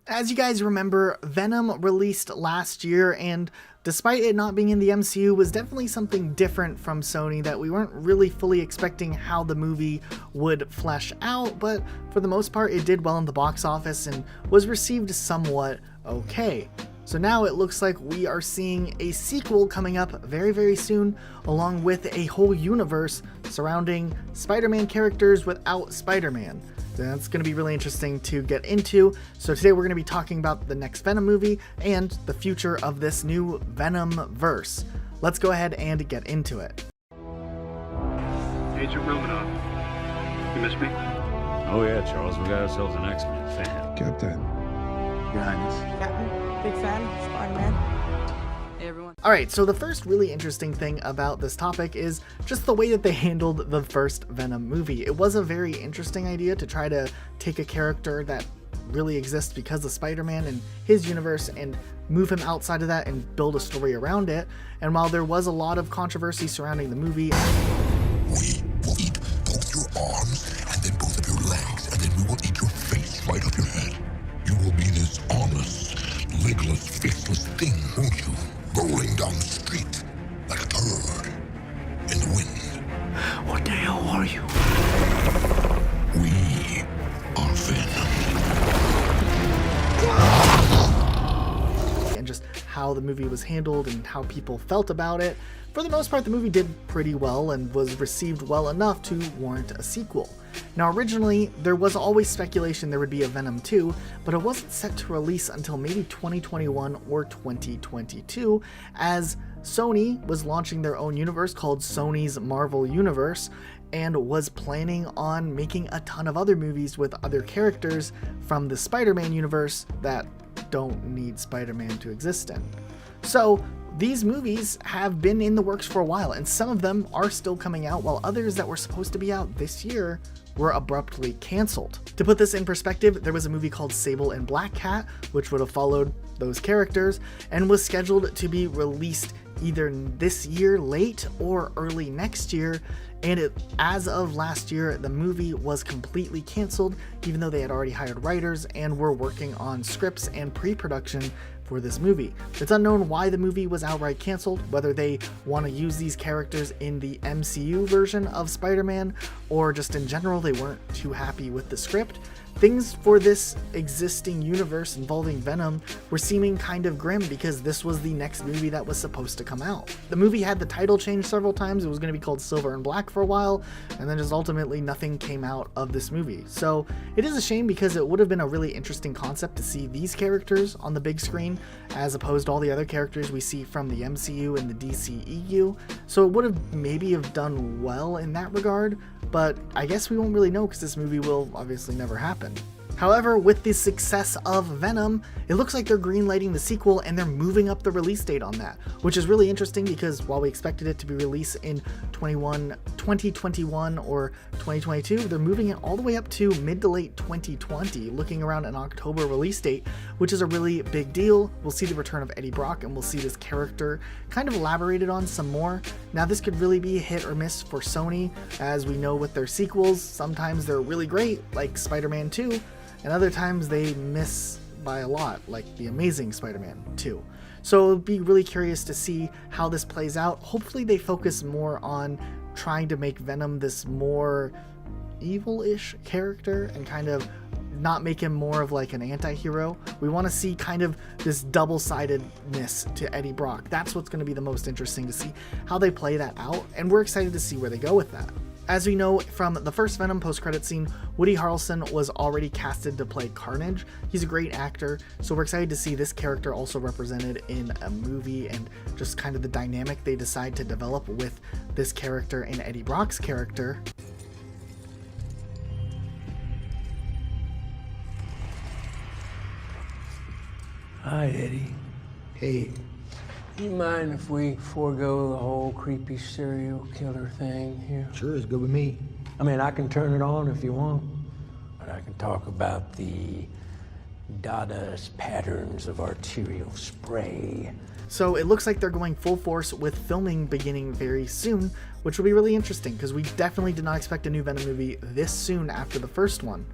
As you guys remember, Venom released last year, and despite it not being in the MCU, was definitely something different from Sony that we weren't really fully expecting how the movie would flesh out, but for the most part it did well in the box office and was received somewhat okay. So now it looks like we are seeing a sequel coming up very, very soon, along with a whole universe surrounding Spider-Man characters without Spider-Man. That's going to be really interesting to get into. So today we're going to be talking about the next Venom movie and the future of this new Venom-Verse. Let's go ahead and get into it. Agent Romanoff, you miss me? Oh yeah, Charles, we got ourselves an X-Men fan. Captain. Your Highness. Jackman, big fan, Spider-Man. Hey everyone. Alright, so the first really interesting thing about this topic is just the way that they handled the first Venom movie. It was a very interesting idea to try to take a character that really exists because of Spider-Man and his universe and move him outside of that and build a story around it. And while there was a lot of controversy surrounding the movie, We will eat both your arms and then both of your legs, and then we will eat your face right off your head. You will be this armless, legless, faceless thing, won't you? Rolling down the street like a turd in the wind. what the hell are you? We are Venom. And just how the movie was handled and how people felt about it. For the most part, the movie did pretty well and was received well enough to warrant a sequel. Now, originally, there was always speculation there would be a Venom-2, but it wasn't set to release until maybe 2021 or 2022, as Sony was launching their own universe called Sony's Marvel Universe, and was planning on making a ton of other movies with other characters from the Spider-Man universe that don't need Spider-Man to exist in. So these movies have been in the works for a while, and some of them are still coming out, while others that were supposed to be out this year were abruptly canceled. To put this in perspective, there was a movie called Sable and Black Cat, which would have followed those characters, and was scheduled to be released either this year late or early next year, and as of last year, the movie was completely canceled, even though they had already hired writers and were working on scripts and pre-production for this movie. It's unknown why the movie was outright canceled, whether they want to use these characters in the MCU version of Spider-Man, or just in general they weren't too happy with the script. Things for this existing universe involving Venom were seeming kind of grim because this was the next movie that was supposed to come out. The movie had the title changed several times. It was going to be called Silver and Black for a while, and then just ultimately nothing came out of this movie. So it is a shame because it would have been a really interesting concept to see these characters on the big screen as opposed to all the other characters we see from the MCU and the DCEU. So it would have maybe have done well in that regard, but I guess we won't really know because this movie will obviously never happen. However, with the success of Venom, it looks like they're greenlighting the sequel and they're moving up the release date on that, which is really interesting because while we expected it to be released in 2021 or 2022, they're moving it all the way up to mid to late 2020, looking around an October release date, which is a really big deal. We'll see the return of Eddie Brock and we'll see this character kind of elaborated on some more. Now, this could really be a hit or miss for Sony, as we know with their sequels. Sometimes they're really great, like Spider-Man 2, and other times they miss by a lot, like The Amazing Spider-Man 2. So it'll be really curious to see how this plays out. Hopefully they focus more on trying to make Venom this more evil-ish character and kind of not make him more of like an anti-hero. We want to see kind of this double-sidedness to Eddie Brock. That's what's going to be the most interesting to see how they play that out, and we're excited to see where they go with that. As we know from the first Venom post-credit scene, Woody Harrelson was already casted to play Carnage. He's a great actor, so we're excited to see this character also represented in a movie and just kind of the dynamic they decide to develop with this character and Eddie Brock's character. Hi, Eddie. Hey, you mind if we forego the whole creepy serial killer thing here? Sure, it's good with me. I mean, I can turn it on if you want, but I can talk about the Dadaist patterns of arterial spray. So it looks like they're going full force with filming beginning very soon, which will be really interesting because we definitely did not expect a new Venom movie this soon after the first one.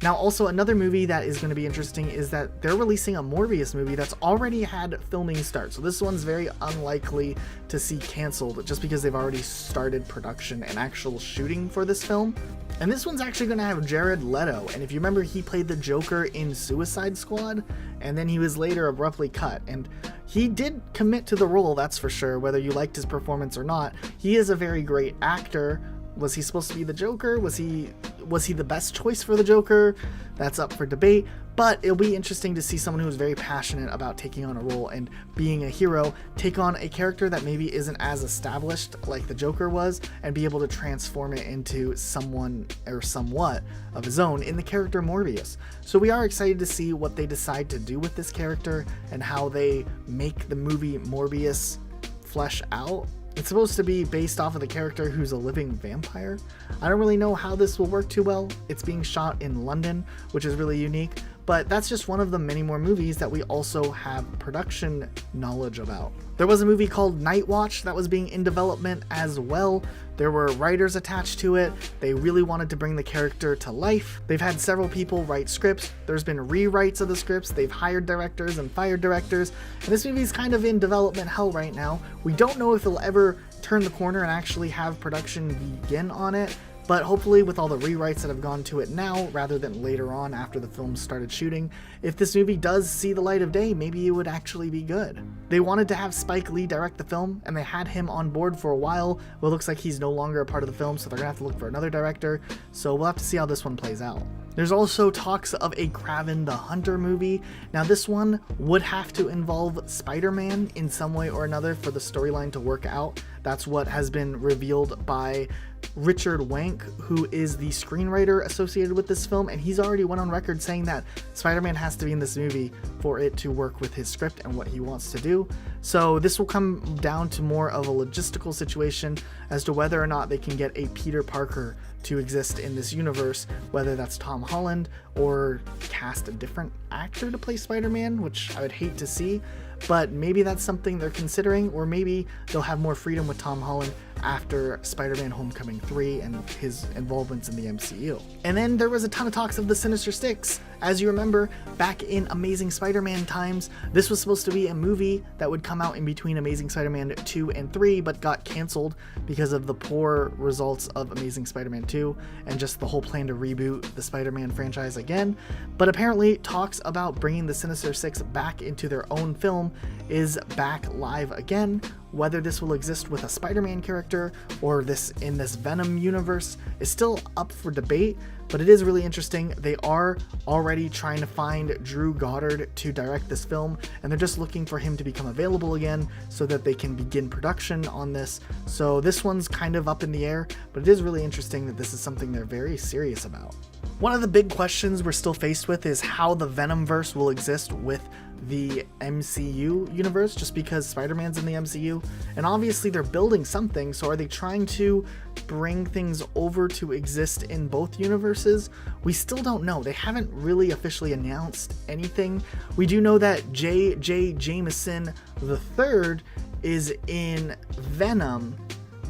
Now, also another movie that is going to be interesting is that they're releasing a Morbius movie that's already had filming start. So this one's very unlikely to see canceled just because they've already started production and actual shooting for this film. And this one's actually going to have Jared Leto. And if you remember, he played the Joker in Suicide Squad, and then he was later abruptly cut. And he did commit to the role, that's for sure, whether you liked his performance or not. He is a very great actor. Was he supposed to be the Joker? Was he the best choice for the Joker? That's up for debate, but it'll be interesting to see someone who's very passionate about taking on a role and being a hero take on a character that maybe isn't as established like the Joker was, and be able to transform it into someone or somewhat of his own in the character Morbius. So we are excited to see what they decide to do with this character and how they make the movie Morbius flesh out. It's supposed to be based off of the character who's a living vampire. I don't really know how this will work too well. It's being shot in London, which is really unique, but that's just one of the many more movies that we also have production knowledge about. There was a movie called Night Watch that was being in development as well. There were writers attached to it. They really wanted to bring the character to life. They've had several people write scripts. There's been rewrites of the scripts. They've hired directors and fired directors. And this movie's kind of in development hell right now. We don't know if they'll ever turn the corner and actually have production begin on it. But hopefully with all the rewrites that have gone to it now, rather than later on after the film started shooting, if this movie does see the light of day, maybe it would actually be good. They wanted to have Spike Lee direct the film, and they had him on board for a while. Well, it looks like he's no longer a part of the film, so they're gonna have to look for another director. So we'll have to see how this one plays out. There's also talks of a Kraven the Hunter movie. Now this one would have to involve Spider-Man in some way or another for the storyline to work out. That's what has been revealed by Richard Wank, who is the screenwriter associated with this film, and he's already went on record saying that Spider-Man has to be in this movie for it to work with his script and what he wants to do. So this will come down to more of a logistical situation as to whether or not they can get a Peter Parker to exist in this universe, whether that's Tom Holland or cast a different actor to play Spider-Man, which I would hate to see, but maybe that's something they're considering, or maybe they'll have more freedom with Tom Holland after Spider-Man Homecoming 3 and his involvements in the MCU. And then there was a ton of talks of the Sinister Six. As you remember, back in Amazing Spider-Man times, this was supposed to be a movie that would come out in between Amazing Spider-Man 2 and 3, but got canceled because of the poor results of Amazing Spider-Man 2 and just the whole plan to reboot the Spider-Man franchise again. But apparently talks about bringing the Sinister Six back into their own film is back live again. Whether this will exist with a Spider-Man character or this in this Venom universe is still up for debate, but it is really interesting. They are already trying to find Drew Goddard to direct this film, and they're just looking for him to become available again so that they can begin production on this. So this one's kind of up in the air, but it is really interesting that this is something they're very serious about. One of the big questions we're still faced with is how the Venomverse will exist with the MCU universe, just because Spider-Man's in the MCU, and obviously they're building something. So are they trying to bring things over to exist in both universes? We still don't know. They haven't really officially announced anything. We do know that J.J. Jameson III is in Venom,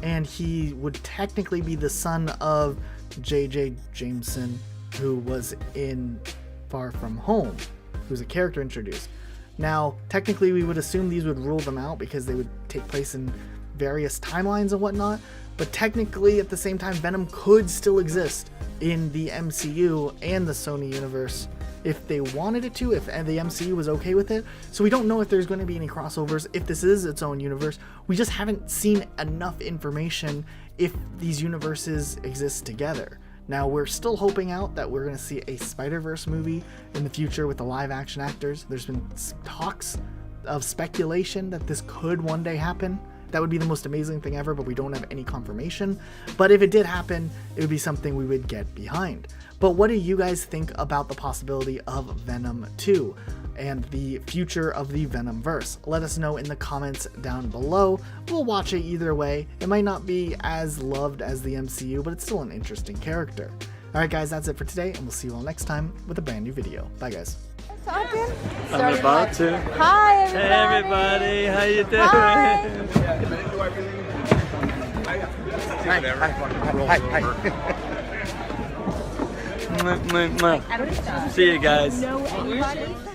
and he would technically be the son of J.J. Jameson, who was in Far From Home, who's a character introduced. Now, technically, we would assume these would rule them out because they would take place in various timelines and whatnot, but technically, at the same time, Venom could still exist in the MCU and the Sony universe if they wanted it to, if the MCU was okay with it. So we don't know if there's going to be any crossovers, if this is its own universe. We just haven't seen enough information if these universes exist together. Now, we're still hoping out that we're going to see a Spider-Verse movie in the future with the live-action actors. There's been talks of speculation that this could one day happen. That would be the most amazing thing ever, but we don't have any confirmation. But if it did happen, it would be something we would get behind. But what do you guys think about the possibility of Venom-2 and the future of the Venomverse? Let us know in the comments down below. We'll watch it either way. It might not be as loved as the MCU, but it's still an interesting character. Alright guys, that's it for today, and we'll see you all next time with a brand new video. Bye guys. Talking? I'm about to. Hi, everybody. Hey everybody, how you doing? Hi. Hi. See you guys.